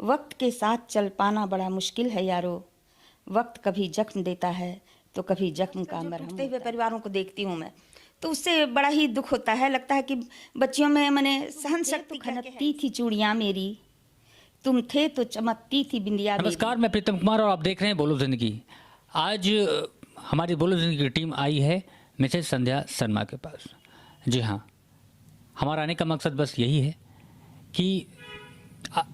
वक्त के साथ चल पाना बड़ा मुश्किल है यारो, वक्त कभी जख्म देता है तो कभी जख्म का मरहम होता है। हुए परिवारों को देखती हूँ मैं, तो उससे बड़ा ही दुख होता है। लगता है कि बच्चियों में मैंने सहन शक्ति खनकती थी चूड़ियाँ मेरी, तुम थे तो चमकती थी बिंदिया मेरी। नमस्कार, मैं प्रीतम कुमार और आप देख रहे हैं बोलो जिंदगी। आज हमारी बोलो जिंदगी की टीम आई है मिसेज संध्या शर्मा के पास। जी हाँ, हमारा आने का मकसद बस यही है कि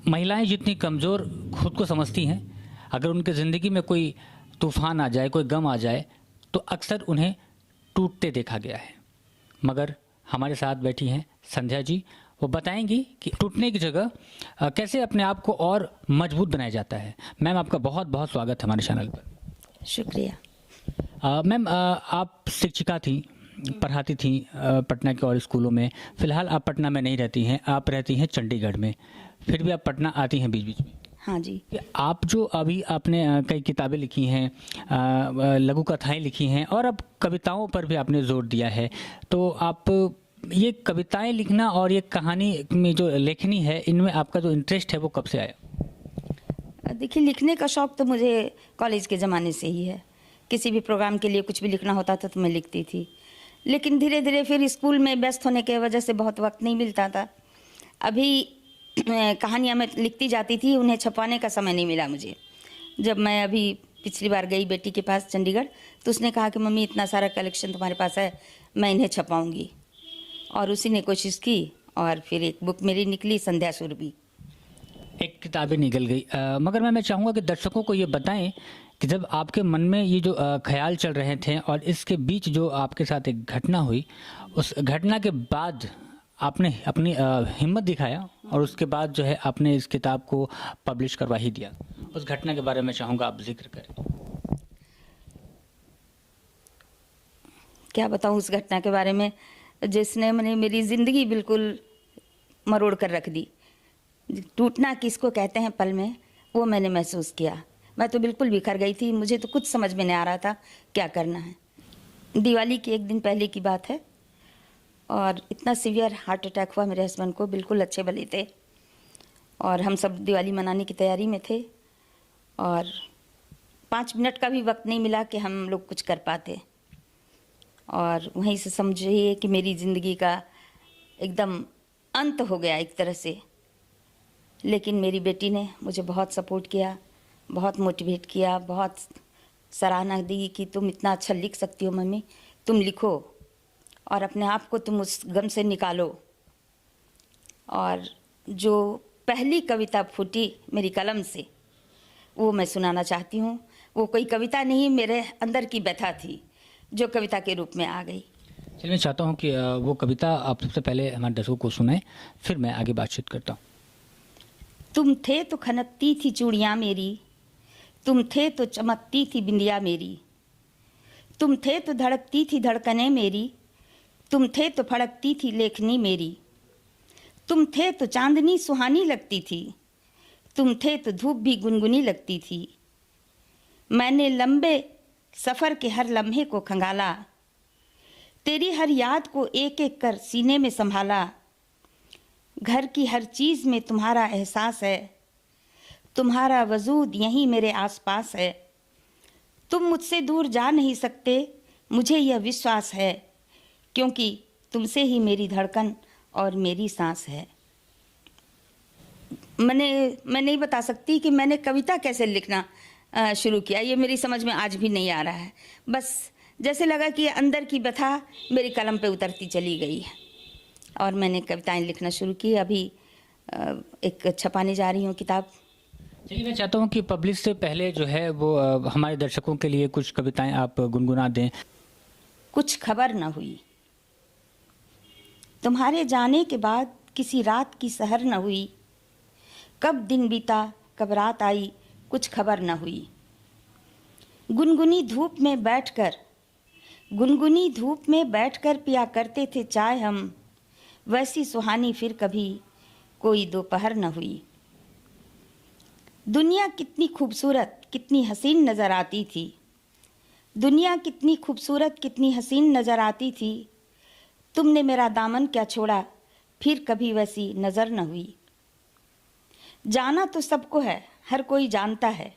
महिलाएं जितनी कमज़ोर खुद को समझती हैं, अगर उनकी ज़िंदगी में कोई तूफ़ान आ जाए, कोई गम आ जाए, तो अक्सर उन्हें टूटते देखा गया है। मगर हमारे साथ बैठी हैं संध्या जी, वो बताएंगी कि टूटने की जगह कैसे अपने आप को और मजबूत बनाया जाता है। मैम, आपका बहुत बहुत स्वागत है हमारे चैनल पर। शुक्रिया। मैम, आप शिक्षिका थी, पढ़ाती थी पटना के और स्कूलों में। फ़िलहाल आप पटना में नहीं रहती हैं, आप रहती हैं चंडीगढ़ में, फिर भी आप पटना आती हैं बीच बीच में। हाँ जी। आप जो अभी आपने कई किताबें लिखी हैं, लघु कथाएं लिखी हैं और अब कविताओं पर भी आपने जोर दिया है, तो आप ये कविताएं लिखना और ये कहानी में जो लेखनी है, इनमें आपका जो इंटरेस्ट है वो कब से आया? देखिए, लिखने का शौक़ तो मुझे कॉलेज के ज़माने से ही है। किसी भी प्रोग्राम के लिए कुछ भी लिखना होता था तो मैं लिखती थी, लेकिन धीरे धीरे फिर स्कूल में व्यस्त होने की वजह से बहुत वक्त नहीं मिलता था। अभी कहानियाँ मैं लिखती जाती थी, उन्हें छपवाने का समय नहीं मिला मुझे। जब मैं अभी पिछली बार गई बेटी के पास चंडीगढ़, तो उसने कहा कि मम्मी इतना सारा कलेक्शन तुम्हारे पास है, मैं इन्हें छपाऊँगी। और उसी ने कोशिश की और फिर एक बुक मेरी निकली, संध्या सुरभि। एक किताबें निकल गई। मगर मैं चाहूँगा कि दर्शकों को ये बताएं कि जब आपके मन में ये जो ख्याल चल रहे थे और इसके बीच जो आपके साथ एक घटना हुई, उस घटना के बाद आपने अपनी हिम्मत दिखाया और उसके बाद जो है आपने इस किताब को पब्लिश करवा ही दिया। उस घटना के बारे में चाहूँगा आप जिक्र करें। क्या बताऊँ उस घटना के बारे में, जिसने मैंने मेरी ज़िंदगी बिल्कुल मरोड़ कर रख दी। टूटना किसको कहते हैं पल में, वो मैंने महसूस किया। मैं तो बिल्कुल बिखर गई थी, मुझे तो कुछ समझ में नहीं आ रहा था क्या करना है। दिवाली के एक दिन पहले की बात है और इतना सीवियर हार्ट अटैक हुआ मेरे हस्बैंड को। बिल्कुल अच्छे भले थे और हम सब दिवाली मनाने की तैयारी में थे और 5 मिनट का भी वक्त नहीं मिला कि हम लोग कुछ कर पाते। और वहीं से समझिए कि मेरी ज़िंदगी का एकदम अंत हो गया एक तरह से। लेकिन मेरी बेटी ने मुझे बहुत सपोर्ट किया, बहुत मोटिवेट किया, बहुत सराहना दी कि तुम इतना अच्छा लिख सकती हो मम्मी, तुम लिखो और अपने आप को तुम उस गम से निकालो। और जो पहली कविता फूटी मेरी कलम से, वो मैं सुनाना चाहती हूँ। वो कोई कविता नहीं, मेरे अंदर की व्यथा थी जो कविता के रूप में आ गई। चलिए, मैं चाहता हूँ कि वो कविता आप सबसे पहले हमारे दर्शकों को सुनाएं, फिर मैं आगे बातचीत करता हूँ। तुम थे तो खनकती थी चूड़ियाँ मेरी, तुम थे तो चमकती थी बिंदिया मेरी, तुम थे तो धड़कती थी धड़कनें मेरी, तुम थे तो फड़कती थी लेखनी मेरी, तुम थे तो चांदनी सुहानी लगती थी, तुम थे तो धूप भी गुनगुनी लगती थी। मैंने लंबे सफ़र के हर लम्हे को खंगाला, तेरी हर याद को एक एक कर सीने में संभाला। घर की हर चीज़ में तुम्हारा एहसास है, तुम्हारा वजूद यहीं मेरे आसपास है। तुम मुझसे दूर जा नहीं सकते, मुझे यह विश्वास है, क्योंकि तुमसे ही मेरी धड़कन और मेरी सांस है। मैं नहीं बता सकती कि मैंने कविता कैसे लिखना शुरू किया, ये मेरी समझ में आज भी नहीं आ रहा है। बस जैसे लगा कि अंदर की व्यथा मेरी कलम पे उतरती चली गई है और मैंने कविताएं लिखना शुरू की। अभी एक छपाने जा रही हूँ किताब। चलिए, मैं चाहता हूँ कि पब्लिश से पहले जो है वो हमारे दर्शकों के लिए कुछ कविताएं आप गुनगुना दें। कुछ खबर न हुई, तुम्हारे जाने के बाद किसी रात की सहर न हुई, कब दिन बीता कब रात आई कुछ खबर न हुई। गुनगुनी धूप में बैठकर पिया करते थे चाय हम, वैसी सुहानी फिर कभी कोई दोपहर न हुई। दुनिया कितनी खूबसूरत कितनी हसीन नज़र आती थी, दुनिया कितनी खूबसूरत कितनी हसीन नज़र आती थी, तुमने मेरा दामन क्या छोड़ा फिर कभी वैसी नज़र न हुई। जाना तो सबको है, हर कोई जानता है।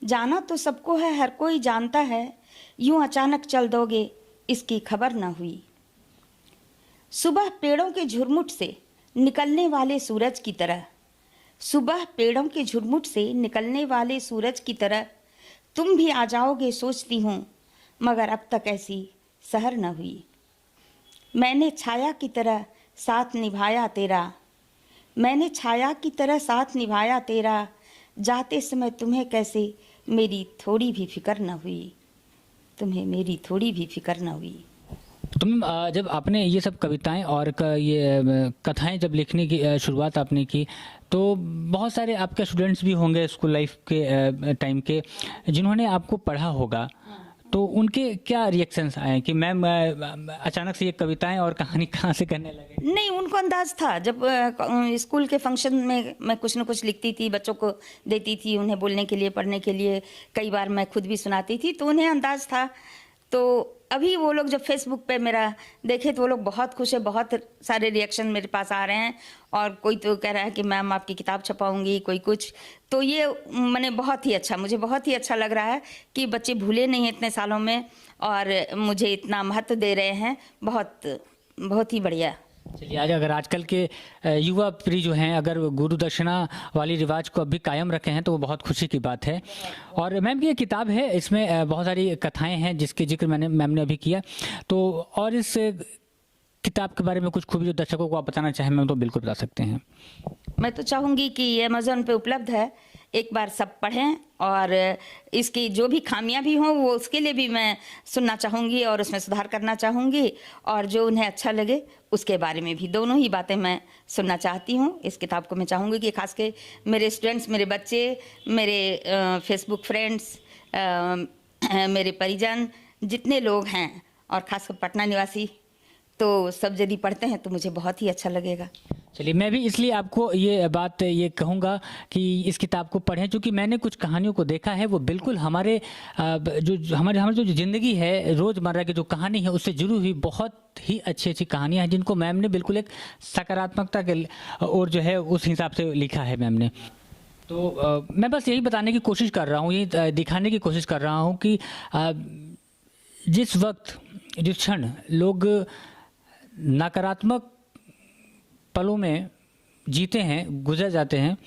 जाना तो सबको है, हर कोई जानता है, यूं अचानक चल दोगे इसकी खबर न हुई। सुबह पेड़ों के झुरमुट से निकलने वाले सूरज की तरह, सुबह पेड़ों के झुरमुट से निकलने वाले सूरज की तरह तुम भी आ जाओगे सोचती हूँ, मगर अब तक ऐसी सहर न हुई। मैंने छाया की तरह साथ निभाया तेरा, मैंने छाया की तरह साथ निभाया तेरा, जाते समय तुम्हें कैसे मेरी थोड़ी भी फिक्र न हुई, तुम्हें मेरी थोड़ी भी फिक्र न हुई। तुम जब आपने ये सब कविताएं और ये कथाएं जब लिखने की शुरुआत आपने की, तो बहुत सारे आपके स्टूडेंट्स भी होंगे स्कूल लाइफ के टाइम के, जिन्होंने आपको पढ़ा होगा, तो उनके क्या रिएक्शंस आए कि मैम अचानक से ये कविताएं और कहानी कहाँ से करने लगे? नहीं, उनको अंदाज था। जब स्कूल के फंक्शन में मैं कुछ न कुछ लिखती थी, बच्चों को देती थी, उन्हें बोलने के लिए, पढ़ने के लिए, कई बार मैं खुद भी सुनाती थी, तो उन्हें अंदाज था। तो अभी वो लोग जब फेसबुक पे मेरा देखे तो वो लोग बहुत खुश है, बहुत सारे रिएक्शन मेरे पास आ रहे हैं, और कोई तो कह रहा है कि मैम आपकी किताब छपाऊंगी, कोई कुछ। तो ये मैंने बहुत ही अच्छा, मुझे बहुत ही अच्छा लग रहा है कि बच्चे भूले नहीं हैं इतने सालों में और मुझे इतना महत्व दे रहे हैं। बहुत बहुत ही बढ़िया। चलिए, आज अगर आजकल के युवा पीढ़ी जो हैं अगर गुरु दक्षिणा वाली रिवाज को अभी कायम रखे हैं तो वो बहुत खुशी की बात है। और मैम की ये किताब है, इसमें बहुत सारी कथाएं हैं जिसके जिक्र मैम ने अभी किया। तो और इस किताब के बारे में कुछ खूबी जो दर्शकों को आप बताना चाहें मैम, तो बिल्कुल बता सकते हैं। मैं तो चाहूँगी कि ये अमेज़न पे उपलब्ध है, एक बार सब पढ़ें, और इसकी जो भी खामियां भी हों वो उसके लिए भी मैं सुनना चाहूँगी और उसमें सुधार करना चाहूँगी, और जो उन्हें अच्छा लगे उसके बारे में भी, दोनों ही बातें मैं सुनना चाहती हूँ। इस किताब को मैं चाहूँगी कि खास के मेरे स्टूडेंट्स, मेरे बच्चे, मेरे फेसबुक फ्रेंड्स, मेरे परिजन, जितने लोग हैं, और खासकर पटना निवासी, तो सब यदि पढ़ते हैं तो मुझे बहुत ही अच्छा लगेगा। चलिए, मैं भी इसलिए आपको ये बात ये कहूँगा कि इस किताब को पढ़ें, क्योंकि मैंने कुछ कहानियों को देखा है, वो बिल्कुल हमारे जो हमारे जो ज़िंदगी है, रोज़मर्रा की जो कहानी है, उससे जुड़ी हुई बहुत ही अच्छी अच्छी कहानियाँ हैं, जिनको मैम ने बिल्कुल एक सकारात्मकता के और जो है उस हिसाब से लिखा है मैम ने। तो मैं बस यही बताने की कोशिश कर रहा हूँ, यही दिखाने की कोशिश कर रहा हूँ कि जिस वक्त, जिस क्षण लोग नकारात्मक पलों में जीते हैं, गुजर जाते हैं,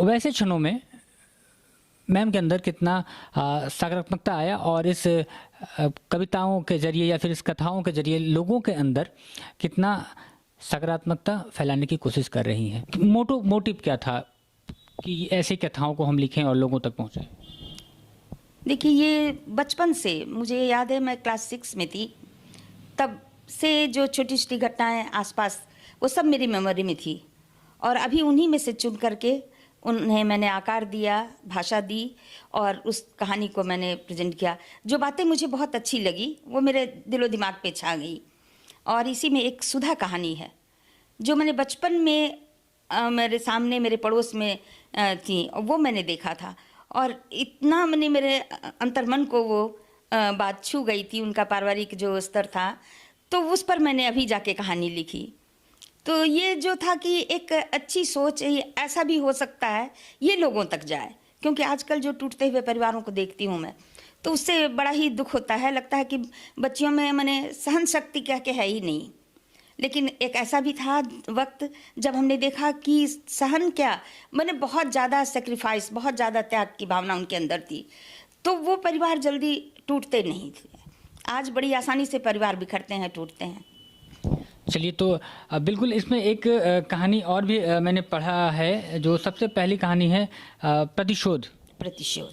वैसे क्षणों में मैम के अंदर कितना सकारात्मकता आया, और इस कविताओं के जरिए या फिर इस कथाओं के जरिए लोगों के अंदर कितना सकारात्मकता फैलाने की कोशिश कर रही हैं। मोटिव क्या था कि ऐसी कथाओं को हम लिखें और लोगों तक पहुँचाएं? देखिए, ये बचपन से मुझे याद है, मैं क्लास 6 में थी, तब से जो छोटी छोटी घटनाएं आसपास, वो सब मेरी मेमोरी में थी, और अभी उन्हीं में से चुन करके उन्हें मैंने आकार दिया, भाषा दी, और उस कहानी को मैंने प्रेजेंट किया। जो बातें मुझे बहुत अच्छी लगी वो मेरे दिलो दिमाग पे छा गई। और इसी में एक सुधा कहानी है जो मैंने बचपन में मेरे सामने, मेरे पड़ोस में थी, वो मैंने देखा था, और इतना मैंने मेरे अंतर्मन को वो बात छू गई थी, उनका पारिवारिक जो स्तर था, तो उस पर मैंने अभी जाके कहानी लिखी। तो ये जो था कि एक अच्छी सोच, ऐसा भी हो सकता है ये लोगों तक जाए, क्योंकि आजकल जो टूटते हुए परिवारों को देखती हूँ मैं, तो उससे बड़ा ही दुख होता है। लगता है कि बच्चियों में मैंने सहन शक्ति क्या के है ही नहीं। लेकिन एक ऐसा भी था वक्त जब हमने देखा कि सहन क्या, मैंने बहुत ज़्यादा सेक्रीफाइस, बहुत ज़्यादा त्याग की भावना उनके अंदर थी, तो वो परिवार जल्दी टूटते नहीं थे। आज बड़ी आसानी से परिवार बिखरते हैं, टूटते हैं। चलिए, तो बिल्कुल इसमें एक कहानी और भी मैंने पढ़ा है, जो सबसे पहली कहानी है प्रतिशोध।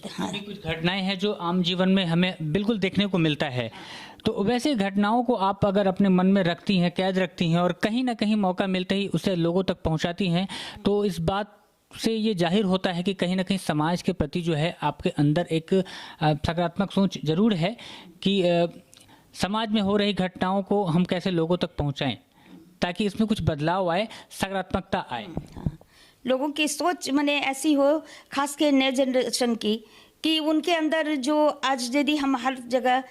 हाँ। कुछ घटनाएं हैं जो आम जीवन में हमें बिल्कुल देखने को मिलता है, तो वैसे घटनाओं को आप अगर अपने मन में रखती हैं, कैद रखती हैं, और कहीं ना कहीं मौका मिलते ही उसे लोगों तक पहुंचाती हैं, तो इस बात से ये जाहिर होता है कि कहीं ना कहीं समाज के प्रति जो है आपके अंदर एक सकारात्मक सोच जरूर है कि समाज में हो रही घटनाओं को हम कैसे लोगों तक पहुंचाएं ताकि इसमें कुछ बदलाव आए, सकारात्मकता आए। लोगों की सोच मैंने ऐसी हो, खास के नए जनरेशन की, कि उनके अंदर जो आज यदि हम हर जगह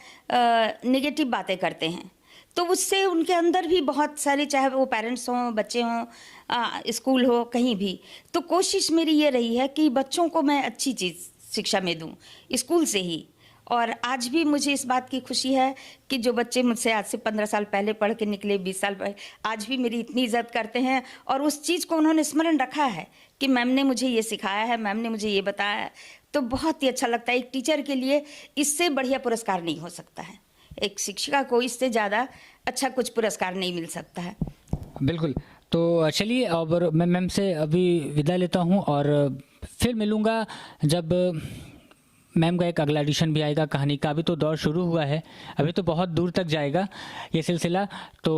नेगेटिव बातें करते हैं, तो उससे उनके अंदर भी बहुत सारे, चाहे वो पेरेंट्स हों, बच्चे हों, स्कूल हो, कहीं भी, तो कोशिश मेरी ये रही है कि बच्चों को मैं अच्छी चीज़ शिक्षा में दूं स्कूल से ही। और आज भी मुझे इस बात की खुशी है कि जो बच्चे मुझसे आज से 15 साल पहले पढ़ के निकले, 20 साल पहले, आज भी मेरी इतनी इज्जत करते हैं और उस चीज़ को उन्होंने स्मरण रखा है कि मैम ने मुझे ये सिखाया है, मैम ने मुझे ये बताया है। तो बहुत ही अच्छा लगता है। एक टीचर के लिए इससे बढ़िया पुरस्कार नहीं हो सकता है। एक शिक्षिका को इससे ज़्यादा अच्छा कुछ पुरस्कार नहीं मिल सकता है। बिल्कुल। तो चलिए, और मैं मैम से अभी विदा लेता हूँ और फिर मिलूँगा जब मैम का एक अगला एडिशन भी आएगा कहानी का। अभी तो दौर शुरू हुआ है, अभी तो बहुत दूर तक जाएगा ये सिलसिला। तो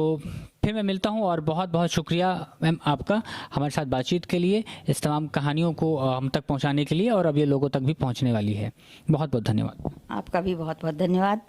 फिर मैं मिलता हूँ और बहुत बहुत शुक्रिया मैम आपका हमारे साथ बातचीत के लिए, इस तमाम कहानियों को हम तक पहुँचाने के लिए, और अब ये लोगों तक भी पहुँचने वाली है। बहुत बहुत धन्यवाद। आपका भी बहुत बहुत धन्यवाद।